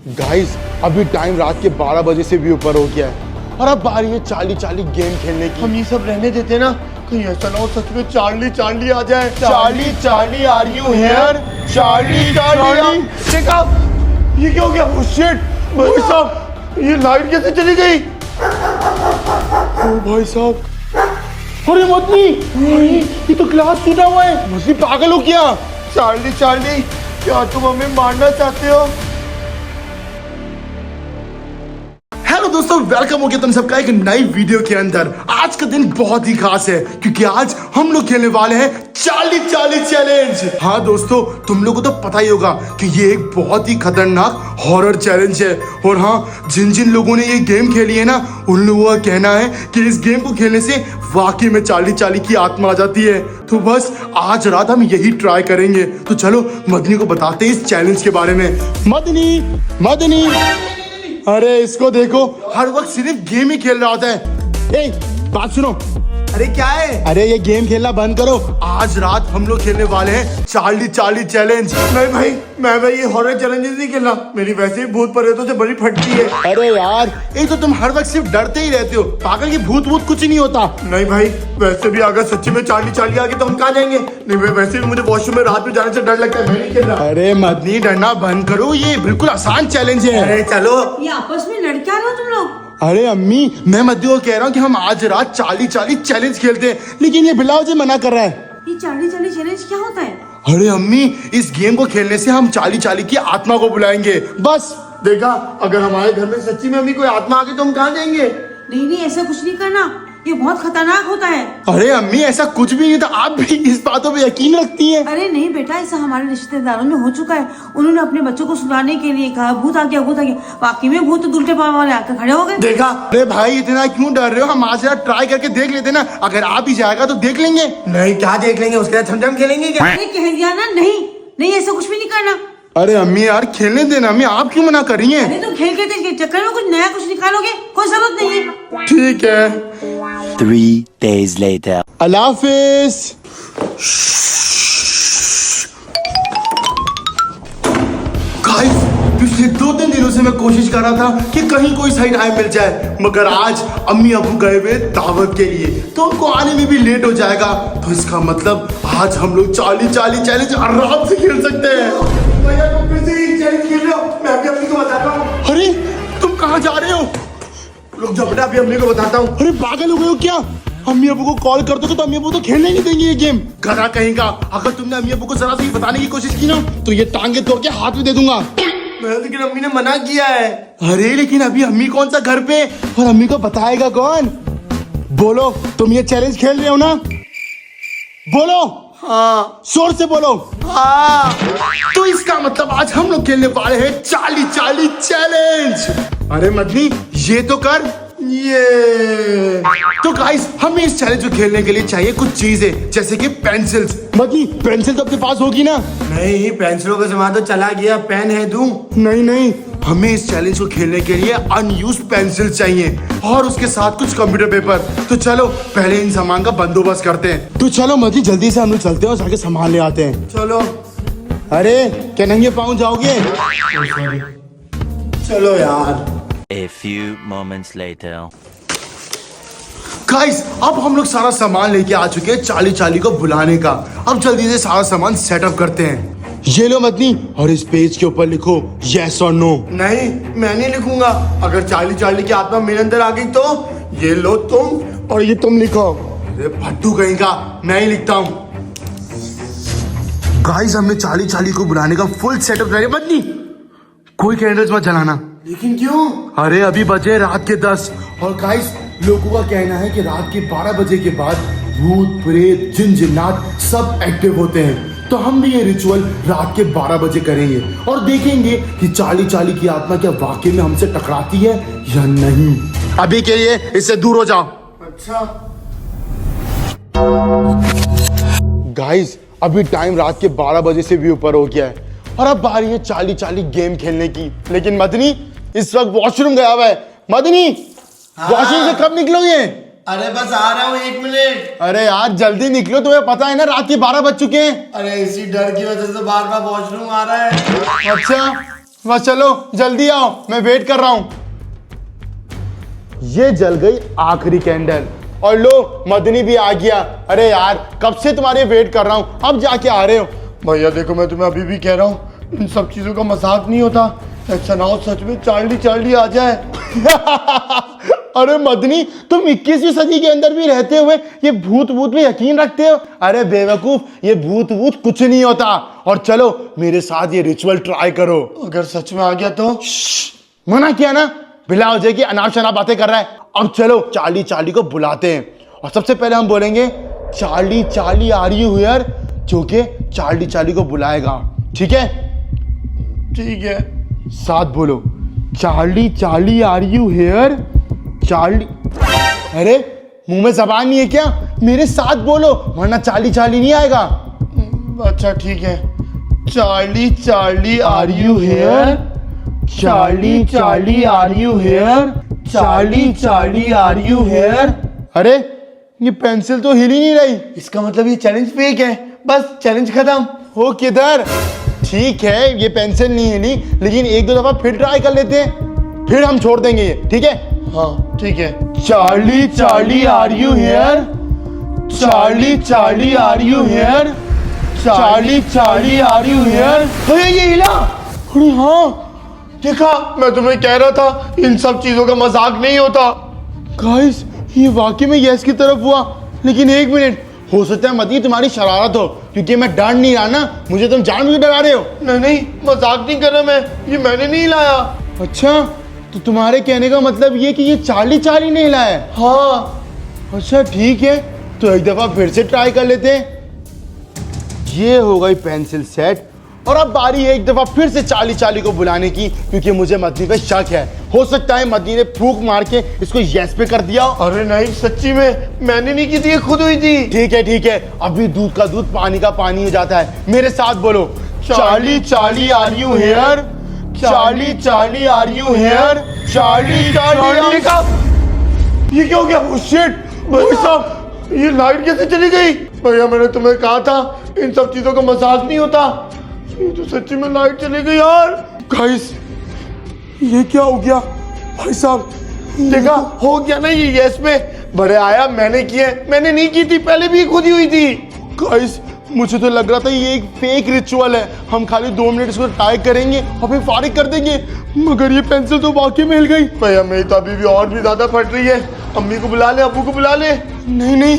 Guys अभी time रात के 12 बजे से भी ऊपर हो गया है और अब बारी है चार्ली चार्ली गेम खेलने की। हम ये सब रहने देते ना, कहीं ऐसा ना हो सच में चार्ली चार्ली आ जाए। Charlie Charlie are you here? Charlie Charlie देखा ये क्या हो गया? ओह शिट भाई साहब, ये लाइट कैसे चली गई? ओ भाई साहब, अरे मदनी, ये तो ग्लास टूटा हुआ है। मछली पागल हो क्या? चार्ली चार्ली क्या तुम हमें मारना चाहते हो? हेलो दोस्तों, वेलकम हो गया तुम सबका एक नई वीडियो के अंदर। आज का दिन बहुत ही खास है क्योंकि आज हम लोग खेलने वाले हैं चार्ली चार्ली चैलेंज। हाँ दोस्तों, तुम लोगों को तो पता ही होगा कि ये एक बहुत ही खतरनाक हॉरर चैलेंज है। और हाँ, जिन जिन लोगों ने ये गेम खेली है ना, उन लोगों का कहना है कि इस गेम को खेलने से वाकई में चार्ली चार्ली की आत्मा आ जाती है। तो बस आज रात हम यही ट्राई करेंगे। तो चलो मदनी को बताते हैं इस चैलेंज के बारे में। मदनी मदनी, अरे इसको देखो, हर वक्त सिर्फ गेम ही खेल रहा होता है। ए, बात सुनो। अरे क्या है? अरे ये गेम खेलना बंद करो। आज रात हम लोग खेलने वाले हैं चार्ली चार्ली चैलेंज। नहीं भाई, मैं भाई ये हॉरर चैलेंजेस नहीं खेलना। मेरी वैसे ही भूत प्रेतों से बड़ी फटती है। अरे यार, एक तो तुम हर वक्त सिर्फ डरते ही रहते हो। पागल, की भूत भूत कुछ नहीं होता। नहीं भाई, वैसे भी अगर सच्ची में चार्ली चार्ली आ गई तो हम कहाँ जाएंगे? नहीं भाई, वैसे भी मुझे वॉशरूम में रात में जाने से डर लगता है। मैं नहीं खेल रहा। अरे मदनी, डरना बंद करो, ये बिल्कुल आसान चैलेंज है। अरे चलो। ये आपस में लड़ क्या रहे हो तुम लोग? अरे अम्मी, मैं मद्दी को कह रहा हूँ कि हम आज रात चार्ली चार्ली चैलेंज खेलते हैं, लेकिन ये बिलाव जी मना कर रहा है। ये चार्ली चार्ली चैलेंज क्या होता है? अरे अम्मी, इस गेम को खेलने से हम चार्ली चार्ली की आत्मा को बुलाएंगे। बस देखा, अगर हमारे घर में सच्ची में अभी कोई आत्मा आ गई तो हम कहाँ जाएंगे? नहीं नहीं, ऐसा कुछ नहीं करना, ये बहुत खतरनाक होता है। अरे अम्मी, ऐसा कुछ भी नहीं था। आप भी इस बातों पे यकीन रखती हैं? अरे नहीं बेटा, ऐसा हमारे रिश्तेदारों में हो चुका है। उन्होंने अपने बच्चों को सुलाने के लिए कहा भूत आ गया भूत आ गया। वाकई में भूत तो उल्टे पाँव वाले आकर खड़े हो गए। देखा। अरे भाई, इतना क्यों डर रहे हो? हम आज रात ट्राई करके देख लेते ना। अगर आप ही जाएगा तो देख लेंगे। नहीं, क्या देख लेंगे? उसके साथ छमछम खेलेंगे क्या? अरे कह दिया ना, नहीं नहीं, ऐसा कुछ भी नहीं करना। अरे अम्मी यार, खेलने देना। अम्मी, आप क्यों मना कर रही हैं? अरे तुम खेल के चक्कर में कुछ नया कुछ निकालोगे, कोई जरूरत नहीं है। ठीक है। 3 days later. अल्लाह हाफिज। गाइस, पिछले 2-3 दिनों से मैं कोशिश कर रहा था कि कहीं कोई सही टाइम मिल जाए, मगर आज अम्मी अबू गए हुए दावत के लिए, तो उनको आने में भी लेट हो जाएगा। तो इसका मतलब आज हम लोग चार्ली चार्ली चैलेंज आराम से खेल सकते हैं। भैया तुम फिर से ये चैलेंज खेल रहे हो? मैं अभी अम्मी को बताता हूँ। अरे तुम कहाँ जा रहे हो? रुक जाओ बेटा, अभी अम्मी को बताता हूँ। अरे पागल हो गए हो क्या? अम्मी अबू को कॉल कर दो तो अम्मी अबू तो खेलने नहीं देंगे ये गेम। गधा कहीं का, अगर तुमने अम्मी अबू को जरा सी बताने की कोशिश की ना, तो ये टांगे तोड़ के हाथ में दे दूंगा। लेकिन अम्मी ने मना किया है। अरे लेकिन अभी अम्मी कौन सा घर पे, और अम्मी को बताएगा कौन? बोलो, तुम ये चैलेंज खेल रहे हो ना? बोलो। हाँ। जोर से बोलो। हाँ। तो इसका मतलब आज हम लोग खेलने वाले हैं चार्ली चार्ली चैलेंज। अरे मदनी, ये तो कर। ये तो गाइस, हमें इस चैलेंज को खेलने के लिए चाहिए कुछ चीजें, जैसे कि पेंसिल्स। मदनी, पेंसिल तो अपने पास होगी ना? नहीं, पेंसिलों का सामान तो चला गया। पेन है दूं? नहीं नहीं, हमें इस चैलेंज को खेलने के लिए अनयूज्ड पेंसिल चाहिए और उसके साथ कुछ कंप्यूटर पेपर। तो चलो पहले इन सामान का बंदोबस्त करते हैं। तो चलो मदनी, जल्दी से हम लोग चलते हैं और जाके सामान ले आते हैं। चलो। अरे क्या नंगे पाँव जाओगे? चलो यार। A few moments later. Guys, अब हम लोग सारा सामान लेके आ चुके हैं चार्ली चार्ली को बुलाने का। अब जल्दी से सारा सामान सेटअप करते हैं। ये लो मदनी, और इस पेज के ऊपर लिखो यस और नो। नहीं, मैं नहीं लिखूंगा। अगर चार्ली चार्ली की आत्मा मेरे अंदर आ गई तो ये लो तुम, और ये तुम लिखो। अरे भट्टू कहीं का, मैं ही लिखता हूँ। गाइस, हमने चार्ली चार्ली को बुलाने का फुल सेटअप कर लिया। मदनी, कोई कैंडल्स मत जलाना। लेकिन क्यों? अरे अभी बजे रात के 10, और गाइस लोगों का कहना है कि रात के 12 बजे के बाद भूत प्रेत जिन जिन्नात सब एक्टिव होते हैं। तो हम भी ये रिचुअल रात के 12 बजे करेंगे और देखेंगे कि चार्ली चार्ली की आत्मा क्या वाकई में हमसे टकराती है या नहीं। अभी के लिए इससे दूर हो जाओ। अच्छा गाइस, अभी टाइम रात के 12 बजे से भी ऊपर हो गया है और अब बारी है चार्ली चार्ली गेम खेलने की। लेकिन मदनी इस वक्त वॉशरूम गया हुआ है। मदनी, वॉशरूम से कब निकलोगे? अरे बस आ रहा हूँ, 1 मिनट। अरे यार जल्दी निकलो, तुम्हें पता है ना रात के 12 बज चुके हैं। अरे इसी डर की वजह से बार बार वॉशरूम आ रहा है। अच्छा, बस चलो जल्दी आओ, मैं वेट कर रहा हूं। ये जल गई आखिरी कैंडल और लो मदनी भी आ गया। अरे यार कब से तुम्हारे वेट कर रहा हूं, अब जाके आ रहे हो। भैया देखो मैं तुम्हें अभी भी कह रहा हूँ, इन सब चीजों का मजाक नहीं होता। ऐसा ना हो सच में चार्ली चार्ली आ जाए। अरे मदनी, तुम 21वीं सदी के अंदर भी रहते हुए ये भूत भूत में यकीन रखते हो? अरे बेवकूफ, ये भूत भूत कुछ नहीं होता। और चलो मेरे साथ ये रिचुअल ट्राई करो। अगर सच में आ गया तो? मना किया ना, बिला हो जाएगी, अनाप शनाप बातें कर रहा है। अब चलो चार्ली चार्ली को बुलाते हैं और सबसे पहले हम बोलेंगे Charlie Charlie are you here, जो कि चार्ली चार्ली को बुलाएगा। ठीक है? ठीक है। साथ बोलो, Charlie Charlie are you here. Charlie, अरे मुंह में जबान नहीं है क्या? मेरे साथ बोलो वरना चार्ली चार्ली नहीं आएगा। अच्छा ठीक है। Charlie Charlie are you here, Charlie Charlie are you here, Charlie Charlie are you here. अरे ये पेंसिल तो हिल ही नहीं रही। इसका मतलब ये चैलेंज फेक है। बस चैलेंज खत्म। हो किधर? ठीक है ये पेंसिल नहीं हिली, लेकिन एक दो दफा फिर ट्राई कर लेते हैं, फिर हम छोड़ देंगे ये। ठीक है? हाँ ठीक है। Charlie Charlie are you here, Charlie Charlie are you here, Charlie Charlie are you here. भैया ये हिला। अरे हाँ, देखा, मैं तुम्हें कह रहा था इन सब चीजों का मजाक नहीं होता। गाइस ये वाकई में यस की तरफ हुआ। लेकिन एक मिनट, हो सकता है मदनी तुम्हारी शरारत हो, क्योंकि मैं डर नहीं रहा ना, मुझे तुम जानबूझ के डरा रहे हो। नहीं नहीं, मजाक नहीं कर रहा मैं, ये मैंने नहीं लाया। अच्छा, तो तुम्हारे कहने का मतलब ये कि ये चार्ली चार्ली नहीं लाया है? हाँ। अच्छा ठीक है, तो एक दफा फिर से ट्राई कर लेते हैं। ये हो गई पेंसिल सेट और अब बारी है एक दफा फिर से चार्ली चार्ली को बुलाने की, क्योंकि मुझे मदनी पे शक है। हो सकता है मदनी ने फूंक मार के इसको यस पे कर दिया। अरे नहीं, सच्ची में मैंने नहीं की थी, ये खुद हुई थी। ठीक है ठीक है, अभी दूध का दूध पानी का पानी हो जाता है। मेरे साथ बोलो, Charlie Charlie are you here, Charlie Charlie are you here, Charlie Charlie. ये क्या हो गया? Oh shit! भाई साहब, ये लाइट कैसे चली गई? भैया मैंने तुम्हें कहा था इन सब चीजों का मजाक नहीं होता। ये तो सच्ची में लाइट चली गई यार। गाइस ये क्या हो गया? भाई साहब देखा, हो गया ना ये यस में। बड़े आया, मैंने की है, मैंने नहीं की थी, पहले भी खुद ही हुई थी। गाइस मुझे तो लग रहा था ये एक फेक रिचुअल है, हम खाली 2 मिनट इसको ट्राई करेंगे और फिर फारिग कर देंगे, मगर ये पेंसिल तो वाकई में हिल गई। भैया मेरी तो अभी भी और भी ज्यादा फट रही है। अम्मी को बुला ले, अब्बू को बुला ले। नहीं नहीं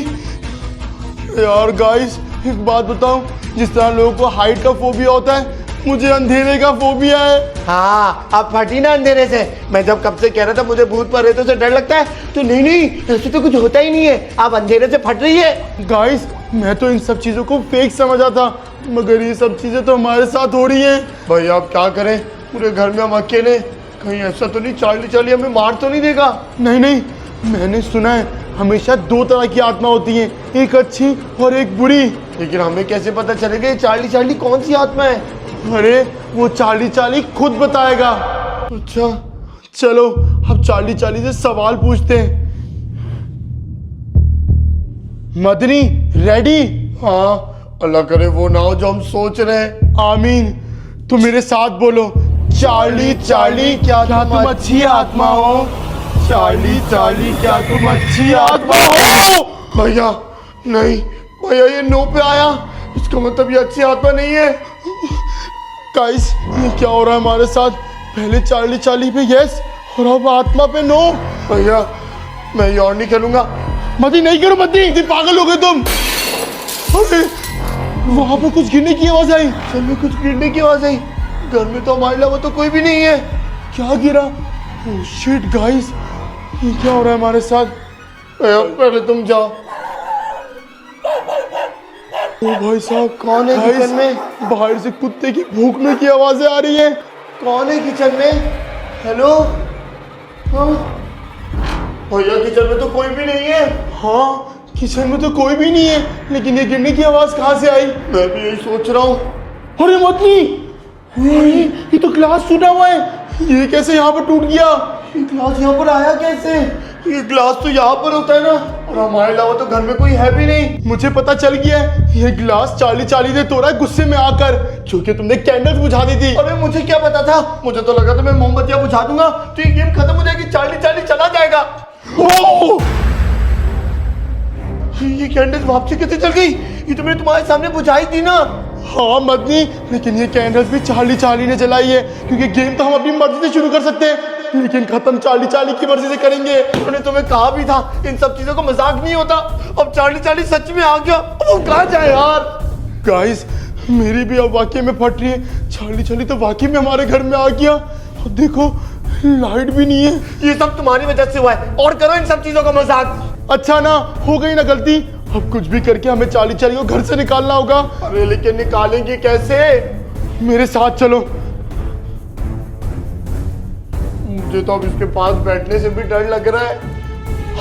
यार गाइस, एक बात बताऊं, जिस तरह लोगों को हाइट का फोबिया होता है, मुझे अंधेरे का फोबिया है। हाँ, अब फटी ना अंधेरे से। मैं जब कब से कह रहा था मुझे भूत प्रेतों से डर लगता है, तो नहीं नहीं ऐसे तो कुछ होता ही नहीं है, अब अंधेरे से फट रही है। गाइस मैं तो इन सब चीजों को फेक समझा था, मगर ये सब चीजें तो हमारे साथ हो रही हैं। भैया अब क्या करें, पूरे घर में हम अकेले, कहीं ऐसा तो नहीं चार्ली चार्ली हमें मार तो नहीं देगा? नहीं नहीं, मैंने सुना है हमेशा 2 तरह की आत्मा होती हैं, एक अच्छी और एक बुरी। लेकिन हमें कैसे पता चलेगा ये चार्ली चार्ली कौन सी आत्मा है? अरे वो चार्ली चार्ली खुद बताएगा। अच्छा चलो अब चार्ली चार्ली से सवाल पूछते हैं। मदनी रेडी? हाँ, अल्लाह करे वो ना हो जो हम सोच रहे हैं। आमीन। तो मेरे साथ बोलो, चार्ली चार्ली क्या तुम अच्छी आत्मा हो? चार्ली चार्ली क्या तुम अच्छी आत्मा हो? भैया नहीं, भैया ये नो पे आया, इसका मतलब ये अच्छी आत्मा नहीं है। गाइस ये क्या हो रहा है हमारे साथ? पहले चार्ली चार्ली पे यस और अब आत्मा पे नो। भैया मैं ये और नहीं खेलूंगा। मदी नहीं करो, मदी पागल हो गए तुम। अरे वहां पर कुछ गिरने की आवाज आई। घर में कुछ गिरने की आवाज आई। घर में तो हमारे अलावा तो कोई भी नहीं है। क्या गिरा? ओह शिट गाइस, ये क्या हो रहा है हमारे साथ? भैया पहले तुम जाओ। ओ भाई साहब, कौन है गाइस, किचन में? बाहर से कुत्ते की भौंकने की आवाजें आ रही हैं। कौन है किचन में? हेलो? हाँ भैया किचन में तो कोई भी नहीं है। हाँ किचन में तो कोई भी नहीं है, लेकिन ये गिरने की आवाज कहाँ से आई? मैं भी यही सोच रहा हूँ। अरे मदनी, ये तो ग्लास टूटा हुआ है। ये कैसे यहाँ पर टूट गया? ये ग्लास यहाँ पर आया कैसे? ये ग्लास तो यहाँ पर होता है ना, और हमारे अलावा तो घर में कोई है भी नहीं। मुझे पता चल गया है, ये गिलास चार्ली ने तोड़ा है गुस्से में आकर, क्योंकि तुमने कैंडल्स बुझा दी थी। अरे मुझे क्या पता था, मुझे तो लगा था मैं मोमबत्तियां बुझा दूंगा तो ये गेम खत्म हो जाएगी, चार्ली चला जाएगा। ओह! ये कैंडल्स वापसी कैसे चल गई? ये तो मैंने तुम्हारे सामने बुझाई थी ना। हाँ मदनी, लेकिन ये कैंडल्स भी चार्ली ने जलाई है, क्योंकि गेम तो हम अपनी मर्जी से शुरू कर सकते हैं, लेकिन खत्म चार्ली की मर्जी से करेंगे। मैंने तुम्हें कहा भी था इन सब चीजों को मजाक नहीं होता। अब चार्ली सच में आ गया, अब वो कहाँ जाए यार। गाइस, मेरी भी अब वाकई में फट रही है। चार्ली तो वाकई में हमारे घर में आ गया, और देखो लाइट भी नहीं है। ये सब तुम्हारी वजह से हुआ है, और करो इन सब चीजों का मजाक। अच्छा ना, हो गई ना गलती, अब कुछ भी करके हमें चार्ली को घर से निकालना होगा। अरे लेकिन निकालेंगे कैसे? मेरे साथ चलो। मुझे तो अब इसके पास बैठने से भी डर लग रहा है।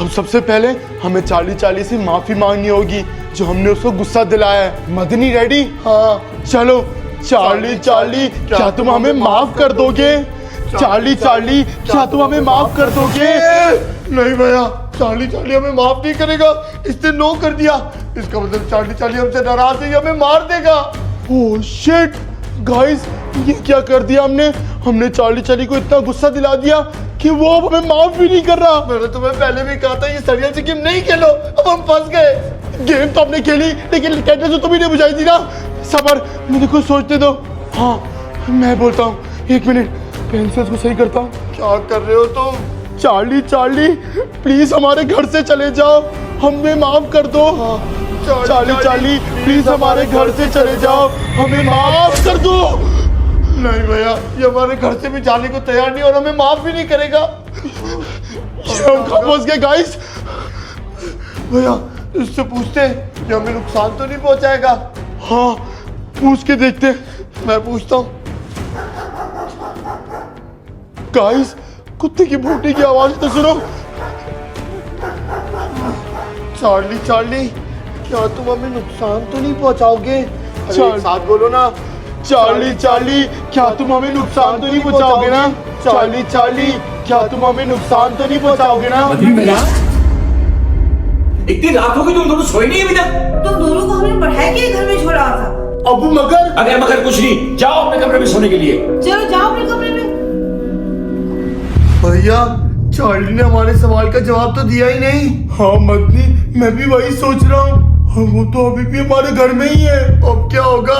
अब सबसे पहले हमें चार्ली से माफी मांगनी होगी, जो हमने उसको गुस्सा दिलाया है। मदनी रेडी? हाँ चलो। चार्ली क्या तुम हमें माफ कर दोगे? चार्ली क्या तुम हमें माफ कर दोगे? नहीं भैया, चार्ली हमें माफ नहीं करेगा। इसने नो कर दिया, इसका मतलब चार्ली हमसे नाराज है, हमें मार देगा। ओह शिट गाइस, ये क्या कर दिया हमने चार्ली को इतना गुस्सा दिला दिया कि वो अब हमें माफ भी नहीं कर रहा। मैंने तुम्हें पहले भी कहा था ये सरिया से गेम नहीं खेलो, अब हम फंस गए। गेम तो हमने खेली, लेकिन कैंडल तो तुम ही ने बुझाई थी ना। सबर, मुझे कुछ सोचने दो। हाँ मैं बोलता हूँ, एक मिनट, पेंसिल्स को सही करता हूँ। क्या कर रहे हो तुम? चार्ली प्लीज हमारे घर से चले जाओ, हमें माफ कर दो। चार्ली प्लीज हमारे घर से चले जाओ, हमें माफ कर दो। नहीं भैया, ये हमारे घर से भी जाने को तैयार नहीं और हमें माफ भी नहीं करेगा। हम फंस गए गाइस। भैया इससे पूछते हैं कि हमें नुकसान तो नहीं पहुंचाएगा। हाँ पूछ के देखते हैं। मैं पूछता हूँ। गाइस, कुत्ते की भूखने की आवाज तो सुनो। चार्ली क्या तुम हमें नुकसान तो नहीं पहुंचाओगे? अरे चार्ली। एक साथ बोलो ना। चार्ली क्या तुम हमें नुकसान तो नहीं पहुंचाओगे ना? चार्ली क्या तुम हमें नुकसान तो नहीं पहुंचाओगे ना? इतनी रात हो गई, तुम दोनों सोए नहीं अभी तक? तुम दोनों को हमने पढ़ाई के घर में छोड़ा था। अबू मगर अगर कुछ नहीं, जाओ अपने कमरे में सोने के लिए। चलो जाओ अपने कमरे में। भैया चार्ली ने हमारे सवाल का जवाब तो दिया ही नहीं। हाँ मदनी, मैं भी वही सोच रहा हूँ। वो तो अभी भी हमारे घर में ही है। अब क्या होगा?